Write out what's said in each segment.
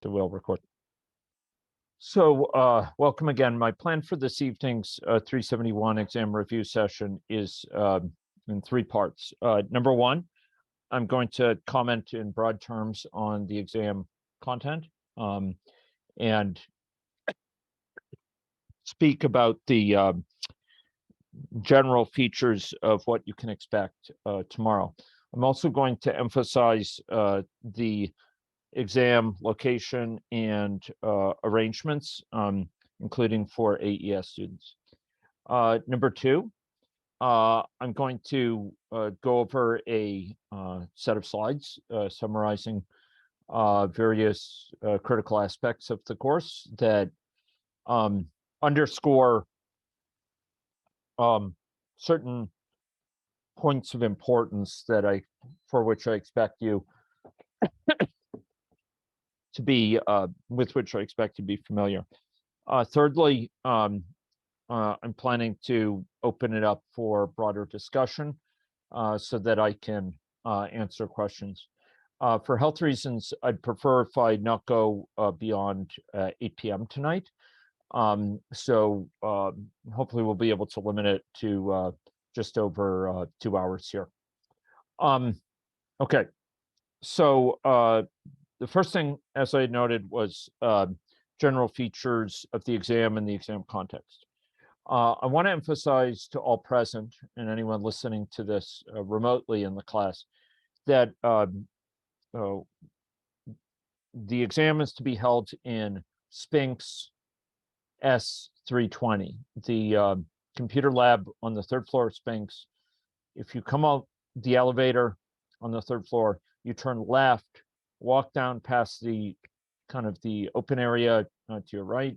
it will record. So welcome again. My plan for this evening's 371 exam review session is in three parts. Number one, I'm going to comment in broad terms on the exam content and speak about the general features of what you can expect tomorrow. I'm also going to emphasize the exam location and arrangements, including for AES students. Number two, I'm going to go over a set of slides summarizing various critical aspects of the course that underscore certain points of importance that for which I expect you to be with which I expect to be familiar. Thirdly, I'm planning to open it up for broader discussion so that I can answer questions. For health reasons, I'd prefer if I not go beyond 8 p.m. tonight. So hopefully we'll be able to limit it to just over 2 hours here. Okay, so the first thing, as I noted, was general features of the exam and the exam context. I want to emphasize to all present and anyone listening to this remotely in the class that the exam is to be held in Spinks S320, the computer lab on the third floor of Spinks. If you come out the elevator on the third floor, you turn left, walk down past the kind of the open area to your right.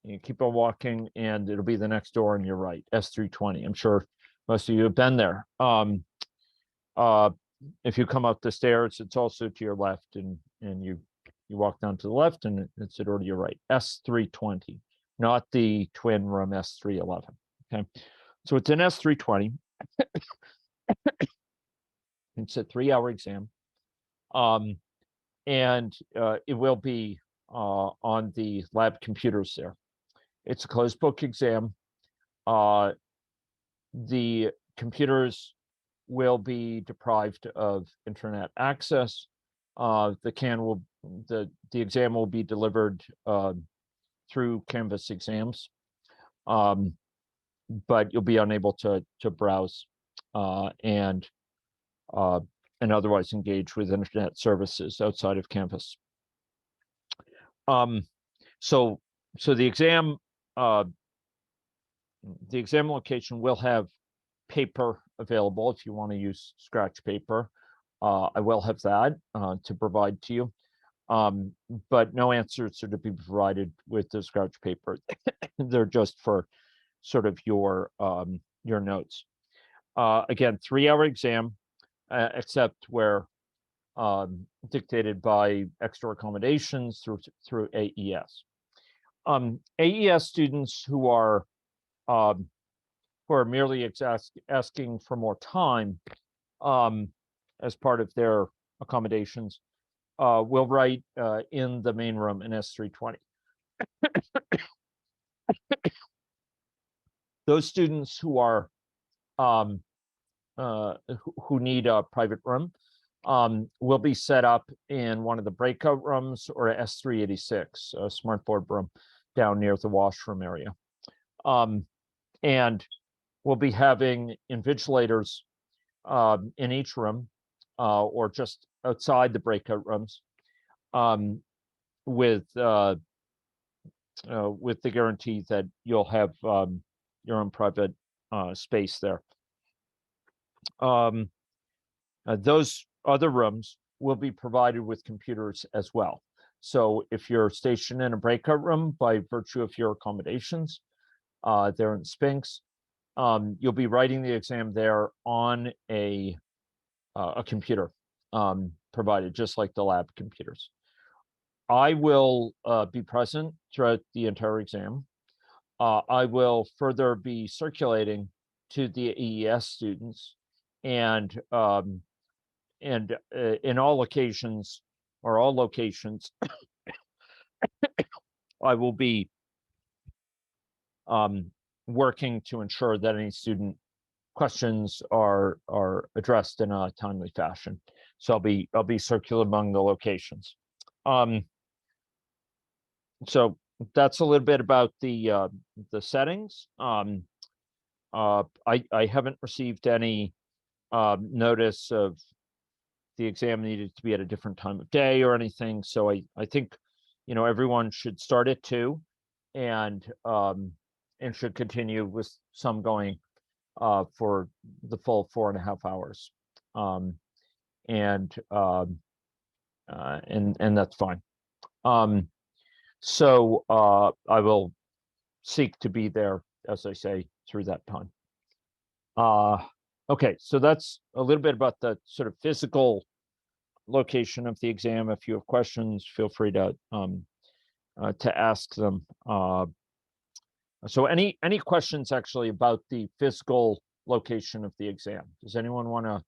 You keep on walking, and it'll be the next door on your right, S320. I'm sure most of you have been there. If you come up the stairs, it's also to your left, and you walk down to the left, and it's a door to your right, S320, not the twin room S311. Okay, so it's an S320. It's a 3-hour exam, and it will be on the lab computers there. It's a closed book exam. The computers will be deprived of internet access. The exam will be delivered through Canvas exams, but you'll be unable to browse and otherwise engage with internet services outside of Canvas. So the exam location will have paper available if you want to use scratch paper. I will have that to provide to you, but no answers are to be provided with the scratch paper. They're just for sort of your notes. Again, 3-hour exam, except where dictated by extra accommodations through AES. AES students who are merely asking for more time as part of their accommodations will write in the main room in S320. Those students who are who need a private room will be set up in one of the breakout rooms or S386, a smartboard room down near the washroom area. And we'll be having invigilators in each room or just outside the breakout rooms with the guarantee that you'll have your own private space there. Those other rooms will be provided with computers as well. So if you're stationed in a breakout room by virtue of your accommodations there in Spinks, you'll be writing the exam there on a computer provided, just like the lab computers. I will be present throughout the entire exam. I will further be circulating to the AES students, and in all occasions or all locations, I will be working to ensure that any student questions are addressed in a timely fashion. So I'll be circular among the locations. So that's a little bit about the settings. I haven't received any notice of the exam needed to be at a different time of day or anything. So I think, you know, everyone should start at 2 and should continue with some going for the full 4.5 hours. And that's fine. So I will seek to be there, as I say, through that time. Okay, so that's a little bit about the sort of physical location of the exam. If you have questions, feel free to ask them. So any questions actually about the physical location of the exam? Does anyone want to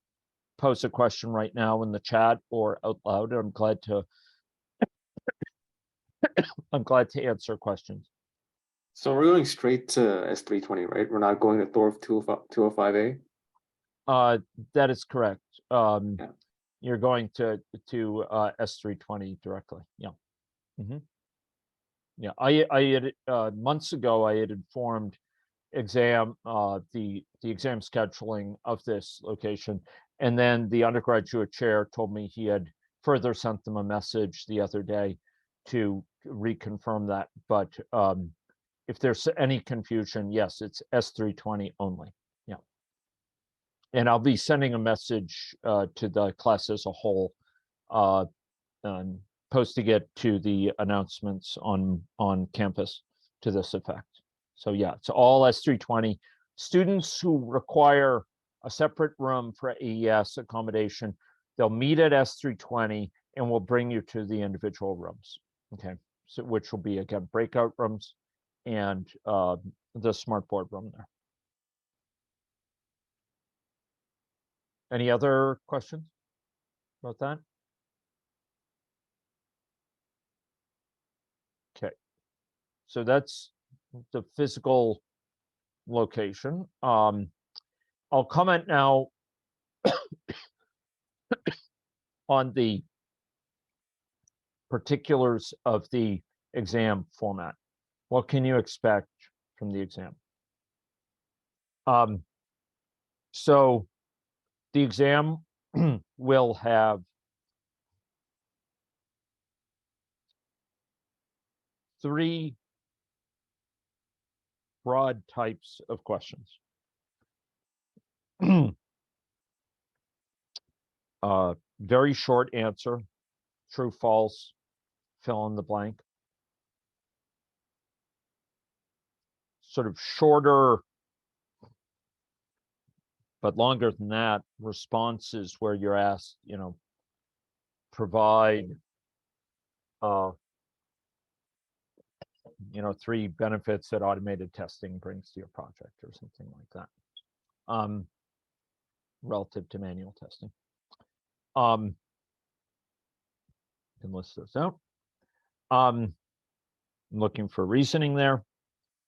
pose a question right now in the chat or out loud? I'm glad to answer questions. So we're going straight to S320, right? We're not going to Thorpe 205A? That is correct. Yeah. You're going to S320 directly. Yeah. Yeah, I had months ago I had informed the exam scheduling of this location, and then the undergraduate chair told me he had further sent them a message the other day to reconfirm that. But if there's any confusion, yes, it's S320 only. Yeah, and I'll be sending a message to the class as a whole, posting it to the announcements on campus to this effect. So yeah, it's all S320. Students who require a separate room for AES accommodation, they'll meet at S320 and we'll bring you to the individual rooms. Okay, so which will be again breakout rooms and the smartboard room there. Any other questions about that? Okay, so that's the physical location. I'll comment now on the particulars of the exam format. What can you expect from the exam? So the exam will have 3 broad types of questions. Very short answer, true, false, fill in the blank. Sort of shorter, but longer than that, responses where you're asked, you know, provide, you know, 3 benefits that automated testing brings to your project or something like that, relative to manual testing. Can list those out. I'm looking for reasoning there.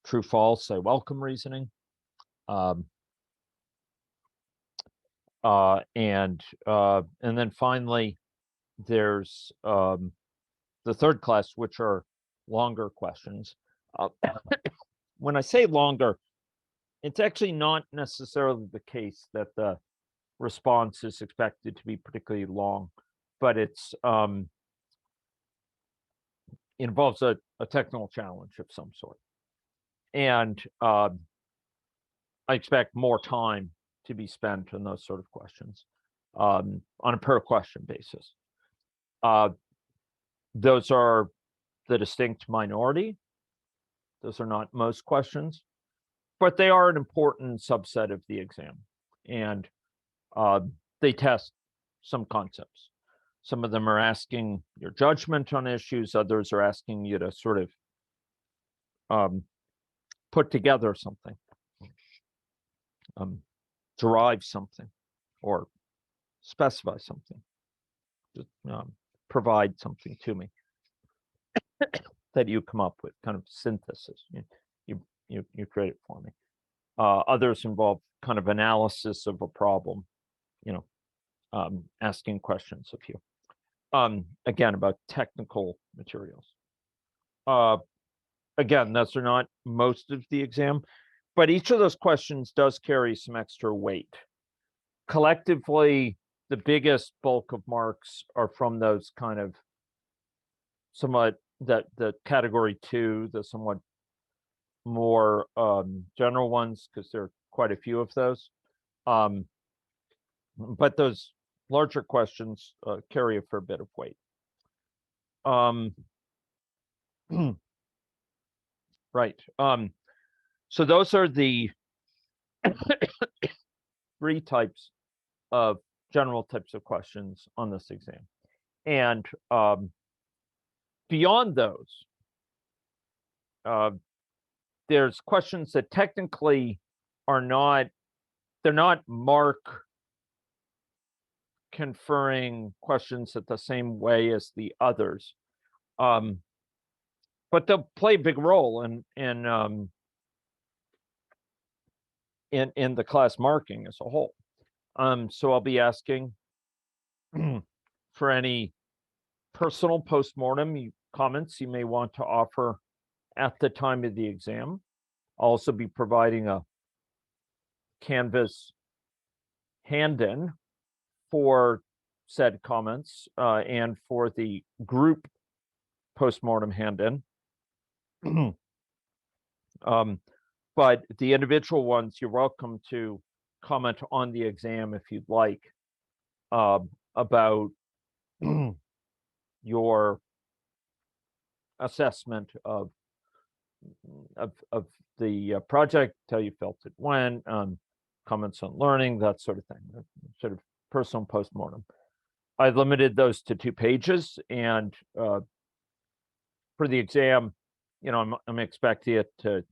True, false, I welcome reasoning. And then finally, there's the third class, which are longer questions. When I say longer, it's actually not necessarily the case that the response is expected to be particularly long, but it's involves a technical challenge of some sort. And I expect more time to be spent on those sort of questions on a per question basis. Those are the distinct minority. Those are not most questions, but they are an important subset of the exam. And they test some concepts. Some of them are asking your judgment on issues. Others are asking you to sort of put together something, derive something, or specify something, just provide something to me. that you come up with, kind of synthesis. You create it for me. Others involve kind of analysis of a problem, asking questions of you. Again, about technical materials. Again, those are not most of the exam, but each of those questions does carry some extra weight. Collectively, the biggest bulk of marks are from those kind of somewhat the category 2, the somewhat more general ones, because there are quite a few of those. But those larger questions carry a fair bit of weight. Right. So those are the 3 types of general types of questions on this exam. And beyond those, there's questions that technically they're not mark conferring questions at the same way as the others. But they'll play a big role in the class marking as a whole. So I'll be asking for any personal postmortem comments you may want to offer at the time of the exam. I'll also be providing a Canvas hand-in for said comments and for the group postmortem hand-in. But the individual ones, you're welcome to comment on the exam if you'd like, about your assessment of the project, how you felt it went, comments on learning, that sort of thing, sort of personal postmortem. I limited those to 2 pages, and for the exam, I'm expecting it to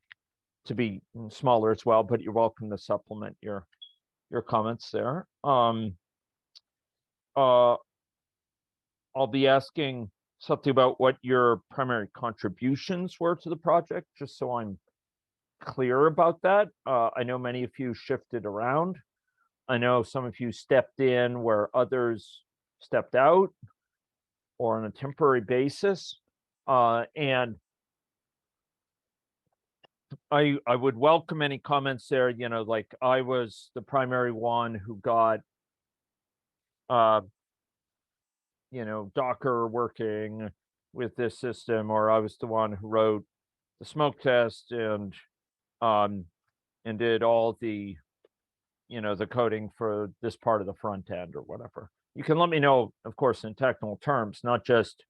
be smaller as well, but you're welcome to supplement your comments there. I'll be asking something about what your primary contributions were to the project, just so I'm clear about that. I know many of you shifted around. I know some of you stepped in where others stepped out, or on a temporary basis. And I would welcome any comments there, like I was the primary one who got Docker working with this system, or I was the one who wrote the smoke test and did all the the coding for this part of the front end or whatever. You can let me know, of course, in technical terms, not just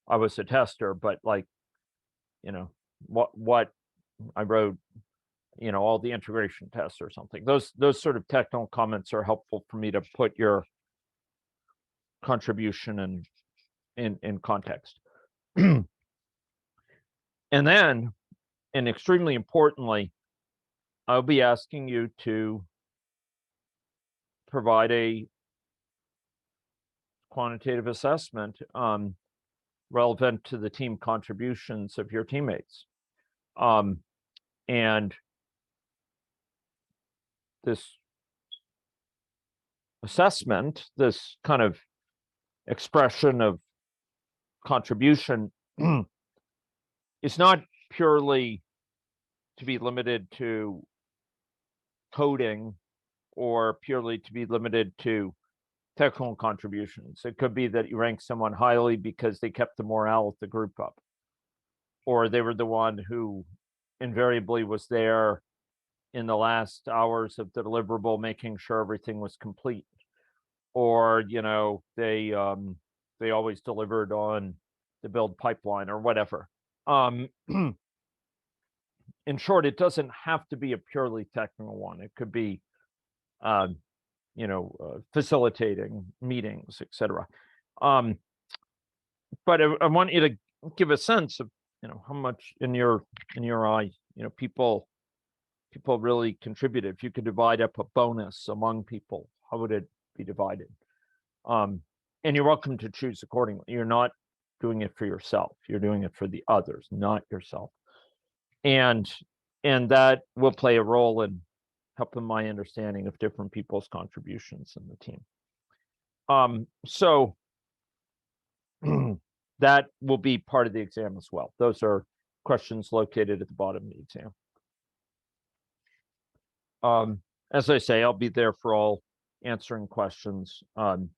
I was a tester, but like what I wrote, all the integration tests or something. Those sort of technical comments are helpful for me to put your contribution in context. And then, and extremely importantly, I'll be asking you to provide a quantitative assessment relevant to the team contributions of your teammates. And this assessment, this kind of expression of contribution, is not purely to be limited to coding or purely to be limited to technical contributions. It could be that you rank someone highly because they kept the morale of the group up, or they were the one who invariably was there in the last hours of the deliverable, making sure everything was complete, or they always delivered on the build pipeline or whatever. In short, it doesn't have to be a purely technical one. It could be facilitating meetings, etc. But I want you to give a sense of how much in your eye people really contributed. If you could divide up a bonus among people, how would it be divided? And you're welcome to choose accordingly. You're not doing it for yourself. You're doing it for the others, not yourself. And that will play a role in helping my understanding of different people's contributions in the team. So that will be part of the exam as well. Those are questions located at the bottom of the exam. As I say, I'll be there for all answering questions. And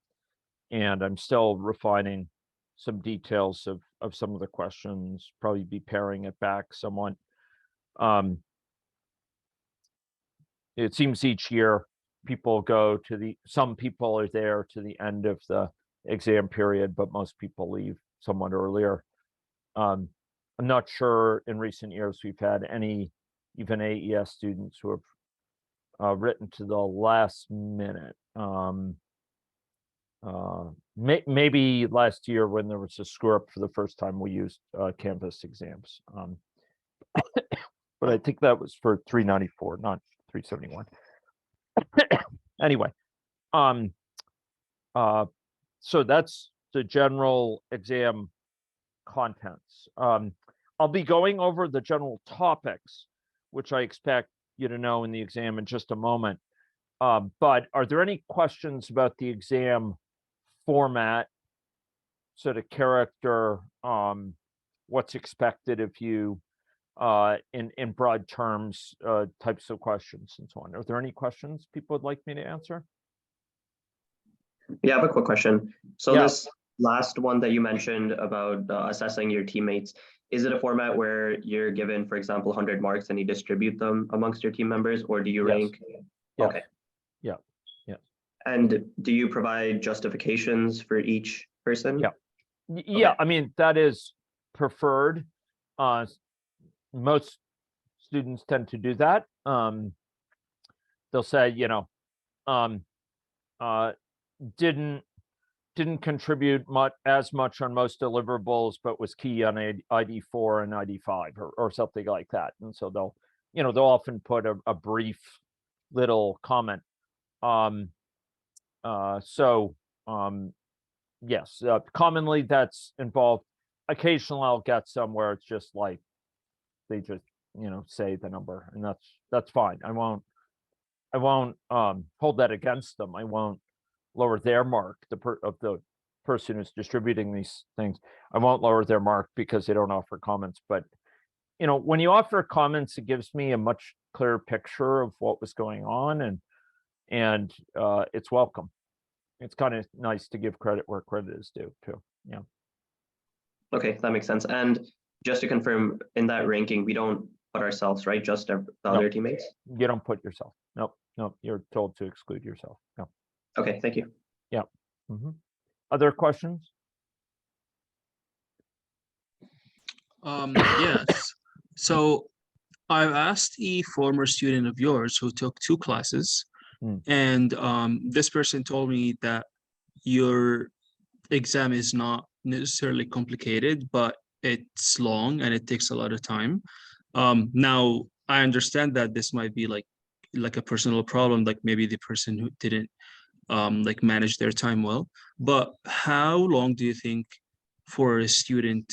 I'm still refining some details of some of the questions, probably be paring it back somewhat. It seems each year people go to some people are there to the end of the exam period, but most people leave somewhat earlier. I'm not sure in recent years we've had any even AES students who have written to the last minute. Maybe last year when there was a screw up for the first time, we used Canvas exams. But I think that was for 394, not 371. Anyway, so that's the general exam contents. I'll be going over the general topics, which I expect you to know in the exam in just a moment. But are there any questions about the exam format, sort of character, what's expected of you, in broad terms, types of questions and so on? Are there any questions people would like me to answer? Yeah, I have a quick question. So Yeah. this last one that you mentioned about assessing your teammates, is it a format where you're given, for example, 100 marks and you distribute them amongst your team members, or do you Yes. rank? Yes. Okay. Yeah. Yeah. And do you provide justifications for each person? Yeah. Yeah, Okay. I mean, that is preferred. Most students tend to do that. They'll say, you know, didn't contribute as much on most deliverables, but was key on ID4 and ID5 or something like that. And so they'll often put a brief little comment. Yes, commonly that's involved. Occasionally I'll get somewhere it's just like they just say the number, and that's fine. I won't hold that against them. I won't lower their mark, of the person who's distributing these things. I won't lower their mark because they don't offer comments. But when you offer comments, it gives me a much clearer picture of what was going on, and it's welcome. It's kind of nice to give credit where credit is due too. Yeah. Okay, that makes sense. And just to confirm, in that ranking, we don't put ourselves, right? Just the other teammates? You don't put yourself. Nope. You're told to exclude yourself. No. Okay, thank you. Yeah. Other questions? Yes. So I've asked a former student of yours who took 2 classes, and this person told me that your exam is not necessarily complicated, but it's long and it takes a lot of time. Now I understand that this might be like a personal problem, like maybe the person who didn't like manage their time well. But how long do you think for a student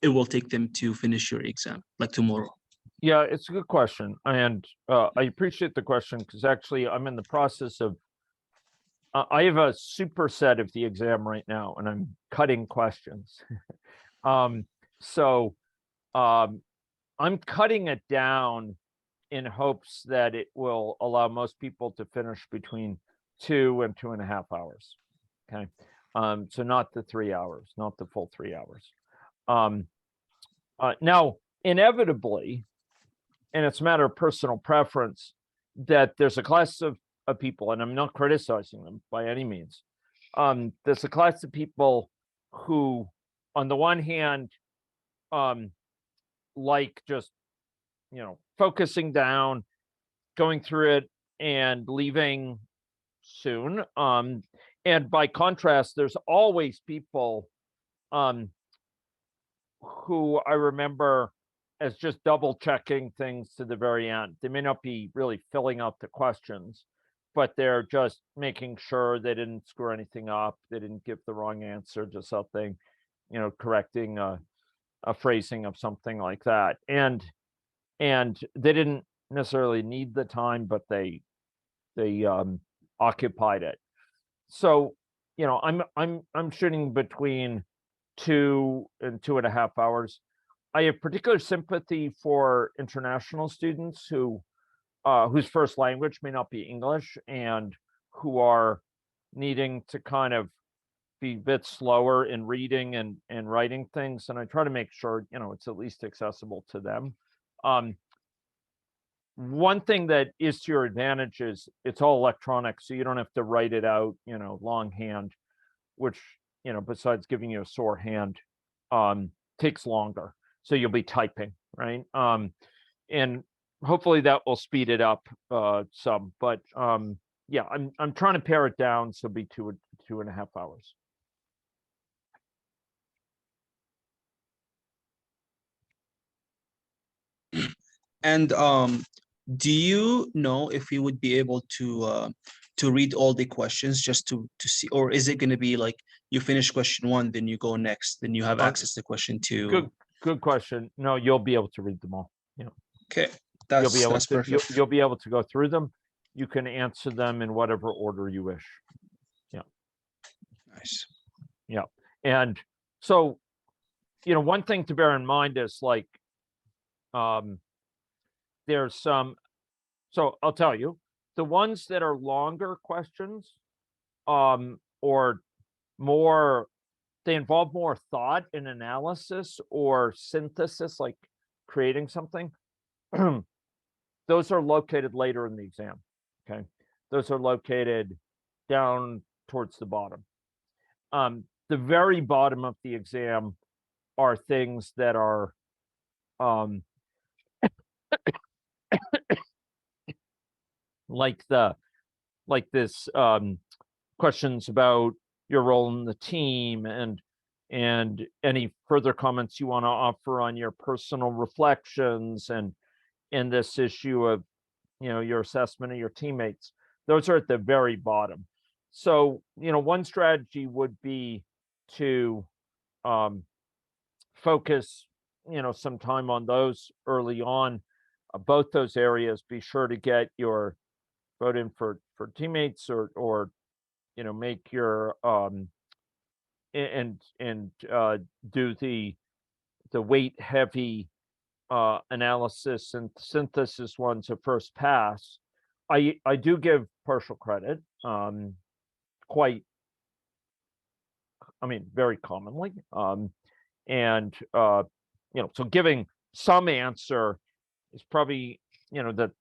it will take them to finish your exam, like tomorrow? Yeah, it's a good question, and I appreciate the question because actually I'm in the process of. I have a superset of the exam right now, and I'm cutting questions. So I'm cutting it down in hopes that it will allow most people to finish between 2 and 2.5 hours. Okay. So not the 3 hours, not the full 3 hours. Now, inevitably, and it's a matter of personal preference, that there's a class of people, and I'm not criticizing them by any means. There's a class of people who, on the one hand, like just, focusing down, going through it and leaving soon. And by contrast, there's always people who I remember as just double checking things to the very end. They may not be really filling out the questions, but they're just making sure they didn't screw anything up. They didn't give the wrong answer to something. correcting a phrasing of something like that. And they didn't necessarily need the time, but they occupied it. So, I'm shooting between 2 and 2.5 hours. I have particular sympathy for international students whose first language may not be English and who are needing to kind of be a bit slower in reading and writing things. And I try to make sure, it's at least accessible to them. One thing that is to your advantage is it's all electronic, so you don't have to write it out, longhand, which, besides giving you a sore hand, takes longer. So you'll be typing, right? And hopefully that will speed it up some. But yeah, I'm trying to pare it down, so it'll be 2.5 hours. And do you know if we would be able to read all the questions just to see, or is it going to be like you finish question 1, then you go next, then you have access to question 2? Good question. No, you'll be able to read them all. Okay, You'll be able that's to perfect. you'll be able to go through them. You can answer them in whatever order you wish. Nice. Yeah. And so, one thing to bear in mind is like, there's some, so I'll tell you, the ones that are longer questions, or more, they involve more thought and analysis or synthesis, like creating something. Those are located later in the exam. Okay. Those are located down towards the bottom. The very bottom of the exam are things that are like this questions about your role in the team and any further comments you want to offer on your personal reflections and this issue of your assessment of your teammates. Those are at the very bottom. So one strategy would be to focus some time on those early on, both those areas. Be sure to get your vote in for teammates or make your and do the weight heavy analysis and synthesis ones a first pass. I do give partial credit, very commonly. And so giving some answer is probably,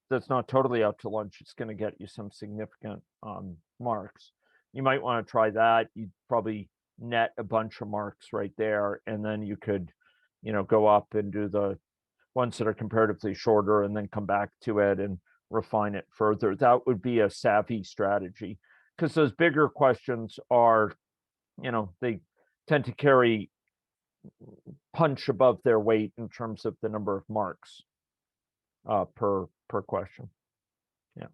that's not totally out to lunch. It's going to get you some significant marks. You might want to try that. You'd probably net a bunch of marks right there, and then you could, go up and do the ones that are comparatively shorter and then come back to it and refine it further. That would be a savvy strategy, because those bigger questions are, they tend to carry punch above their weight in terms of the number of marks per question. Yeah.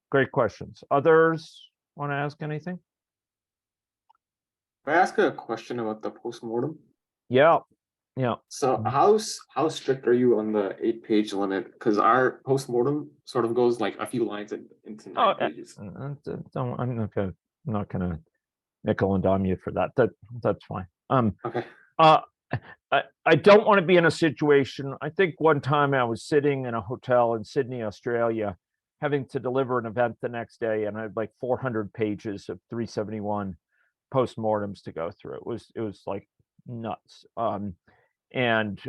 Great questions. Others want to ask anything? Can I ask a question about the postmortem? Yeah. So how strict are you on the 8-page limit? Because our postmortem sort of goes like a few lines into 9 pages. I'm not gonna nickel and dime you for that. That's fine. Okay. I don't want to be in a situation. I think one time I was sitting in a hotel in Sydney, Australia, having to deliver an event the next day, and I had like 400 pages of 371 postmortems to go through. It was like nuts. And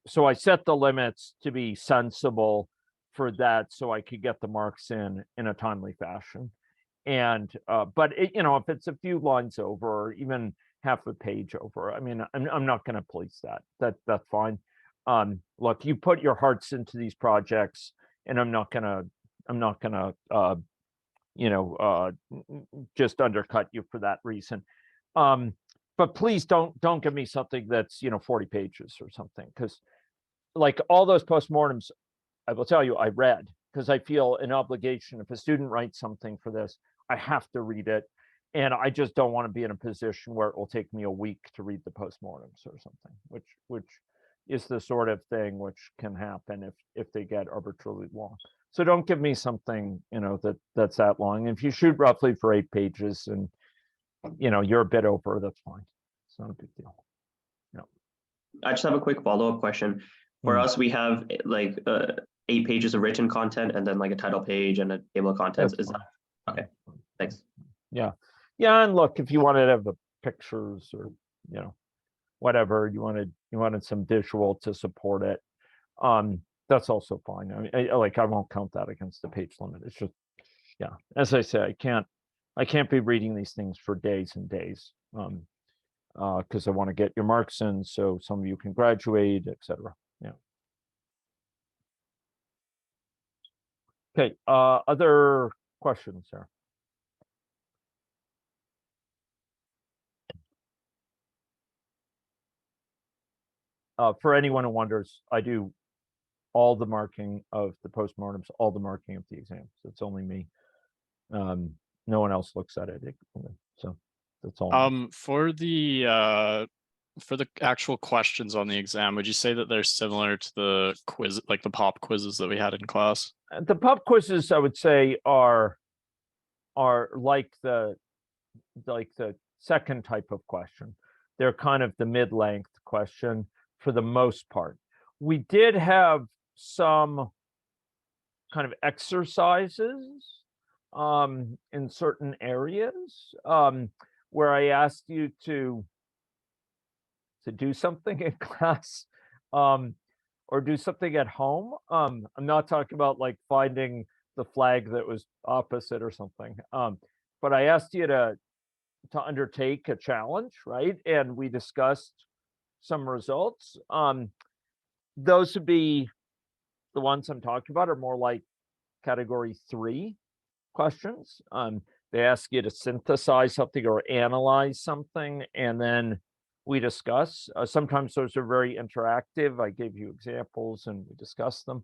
so I set the limits to be sensible for that, so I could get the marks in a timely fashion. And but if it's a few lines over, or even half a page over, I'm not going to police that. That's fine. Look, you put your hearts into these projects, and I'm not gonna just undercut you for that reason. But please don't give me something that's 40 pages or something, because like all those postmortems, I will tell you, I read, because I feel an obligation. If a student writes something for this, I have to read it. And I just don't want to be in a position where it will take me a week to read the postmortems or something, which is the sort of thing which can happen if they get arbitrarily long. So don't give me something, that's that long. If you shoot roughly for 8 pages and, you're a bit over, that's fine. It's not a big deal. I just have a quick follow-up question. For us, we have like 8 pages of written content and then like a title page and a table of contents. That's Is that okay? Thanks. Yeah. And look, if you wanted to have the pictures or, whatever, you wanted some visual to support it, that's also fine. I mean, I won't count that against the page limit. It's just, yeah, as I say, I can't be reading these things for days and days, because I want to get your marks in so some of you can graduate, etc. Yeah. Okay, other questions there? For anyone who wonders, I do all the marking of the postmortems, all the marking of the exams. It's only me. No one else looks at it. So that's all. For the actual questions on the exam, would you say that they're similar to the quiz, like the pop quizzes that we had in class? The pop quizzes, I would say, are like the second type of question. They're kind of the mid-length question for the most part. We did have some kind of exercises in certain areas where I asked you to do something in class or do something at home. I'm not talking about like finding the flag that was opposite or something, but I asked you to undertake a challenge, right? And we discussed some results. Those would be the ones I'm talking about, are more like category 3 questions. They ask you to synthesize something or analyze something, and then we discuss. Sometimes those are very interactive. I gave you examples and we discussed them.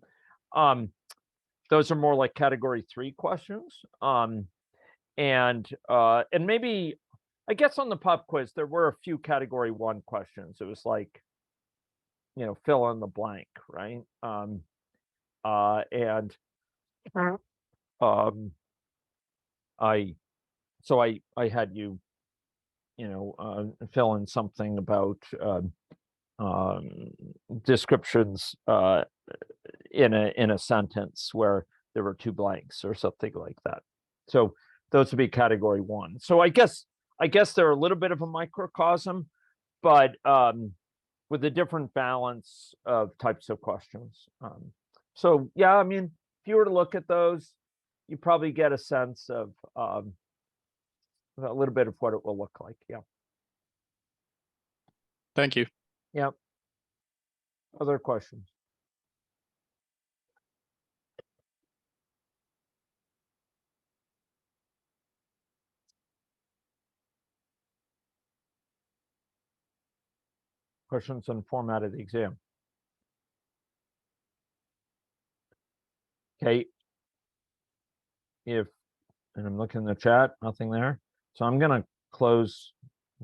Those are more like category 3 questions. And maybe, I guess on the pop quiz, there were a few category 1 questions. It was like, fill in the blank, right? And I had you, fill in something about descriptions in a sentence where there were 2 blanks or something like that. So those would be category 1. So I guess they're a little bit of a microcosm, but with a different balance of types of questions. So yeah, I mean, if you were to look at those, you probably get a sense of a little bit of what it will look like. Yeah. Thank you. Yeah. Other questions? Questions on format of the exam? Okay. And I'm looking in the chat, nothing there. So I'm going to close